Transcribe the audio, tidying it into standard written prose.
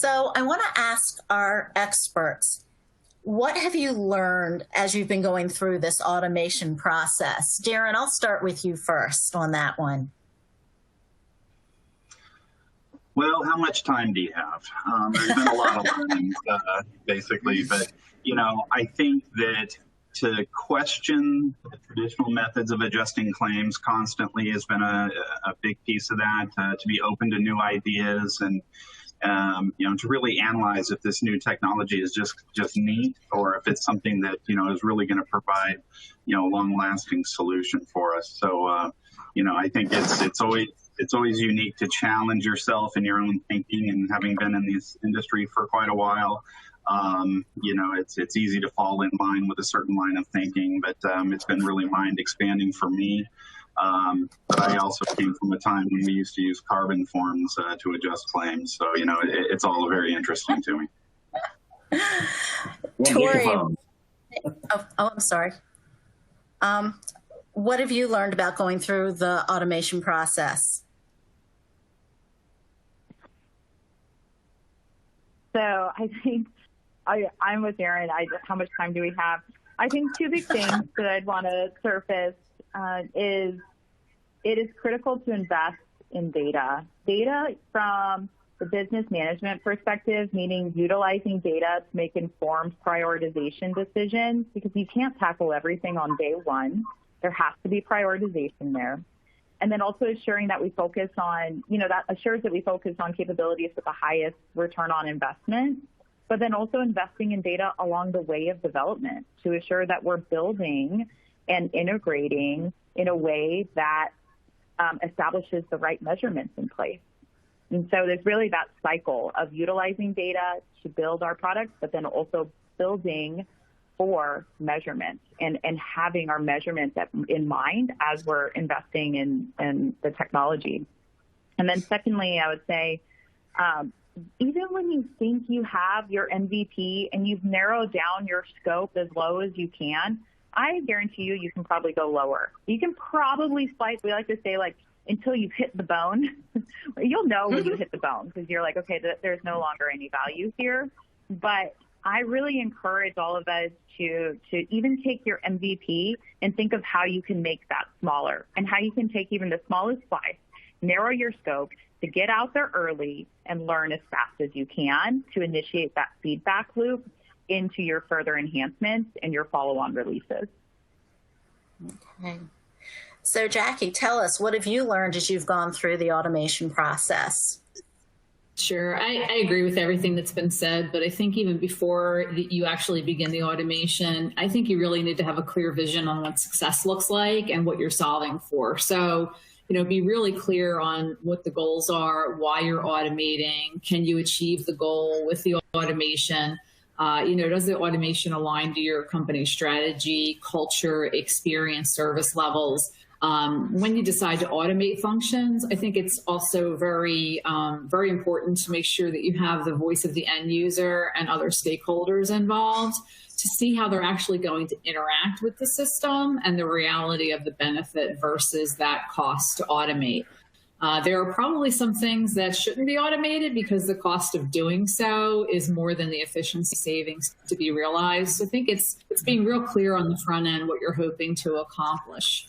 So I want to ask our experts, what have you learned as you've been going through this automation process? Darren, I'll start with you first on that one. Well, how much time do you have? There's been a lot of learning, basically, but, I think that to question the traditional methods of adjusting claims constantly has been a big piece of that, to be open to new ideas and, to really analyze if this new technology is just neat or if it's something that, is really going to provide, a long-lasting solution for us. So, I think it's always unique to challenge yourself in your own thinking, and having been in this industry for quite a while, it's easy to fall in line with a certain line of thinking, but it's been really mind expanding for me. But I also came from a time when we used to use carbon forms to adjust claims. So, it's all very interesting to me. Tori, I'm sorry. What have you learned about going through the automation process? So I think I'm with Darren. How much time do we have? I think two big things that I'd want to surface is it is critical to invest in data. Data from the business management perspective, meaning utilizing data to make informed prioritization decisions, because you can't tackle everything on day one. There has to be prioritization there. And then also assuring that we focus on, that assures that we focus on capabilities with the highest return on investment, but then also investing in data along the way of development to assure that we're building and integrating in a way that establishes the right measurements in place. And so there's really that cycle of utilizing data to build our products, but then also building for measurements and having our measurements in mind as we're investing in the technology. And then secondly, I would say, even when you think you have your MVP and you've narrowed down your scope as low as you can, I guarantee you can probably go lower. You can probably slice, we like to say, until you've hit the bone. You'll know when you hit the bone, because you're like, okay, there's no longer any value here. But I really encourage all of us to even take your MVP and think of how you can make that smaller, and how you can take even the smallest slice, narrow your scope to get out there early and learn as fast as you can to initiate that feedback loop into your further enhancements and your follow-on releases. Okay. So Jackie, tell us, what have you learned as you've gone through the automation process? Sure. I agree with everything that's been said, but I think even before you actually begin the automation, I think you really need to have a clear vision on what success looks like and what you're solving for. So, be really clear on what the goals are, why you're automating, can you achieve the goal with the automation? Does the automation align to your company strategy, culture, experience, service levels? When you decide to automate functions, I think it's also very important to make sure that you have the voice of the end user and other stakeholders involved to see how they're actually going to interact with the system and the reality of the benefit versus that cost to automate. There are probably some things that shouldn't be automated because the cost of doing so is more than the efficiency savings to be realized. So I think it's being real clear on the front end what you're hoping to accomplish.